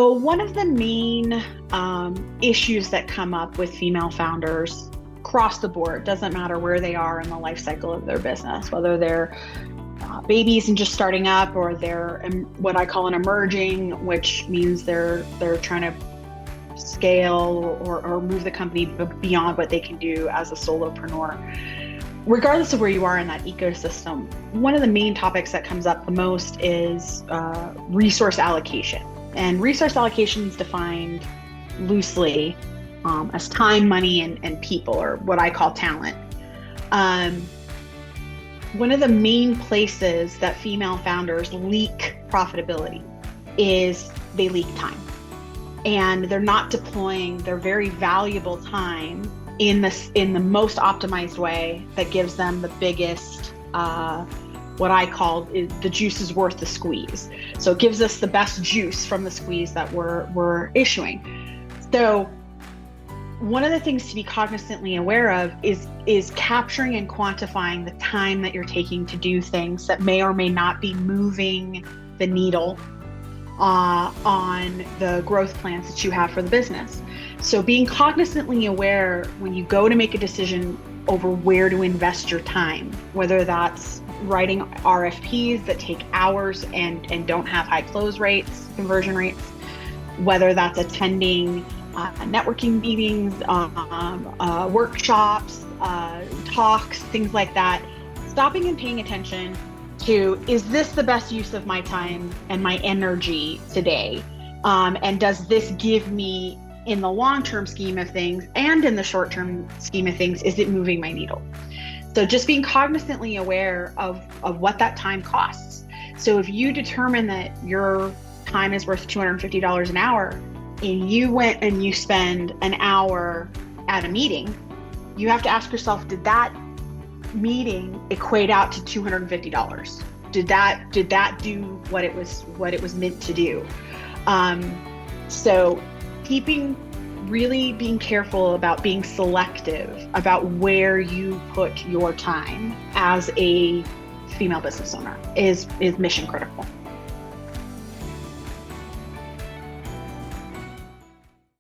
So one of the main issues that come up with female founders across the board, doesn't matter where they are in the life cycle of their business, whether they're babies and just starting up, or they're what I call an emerging, which means they're trying to scale or move the company beyond what they can do as a solopreneur. Regardless of where you are in that ecosystem, one of the main topics that comes up the most is resource allocation. And resource allocation is defined loosely as time, money, and people, or what I call talent. One of the main places that female founders leak profitability is they leak time. And they're not deploying their very valuable time in the most optimized way that gives them the biggest, what I call is the juice is worth the squeeze. So it gives us the best juice from the squeeze that we're issuing. So one of the things to be cognizantly aware of is capturing and quantifying the time that you're taking to do things that may or may not be moving the needle on the growth plans that you have for the business. So being cognizantly aware when you go to make a decision over where to invest your time, whether that's writing RFPs that take hours and don't have high close rates, conversion rates, whether that's attending networking meetings, workshops, talks, things like that, stopping and paying attention to, is this the best use of my time and my energy today? And does this give me, in the long-term scheme of things and in the short-term scheme of things, is it moving my needle? So just being cognizantly aware of what that time costs. So if you determine that your time is worth $250 an hour, and you went and you spend an hour at a meeting, you have to ask yourself, did that meeting equate out to $250? Did that do what it was meant to do? So really being careful about being selective about where you put your time as a female business owner is mission critical.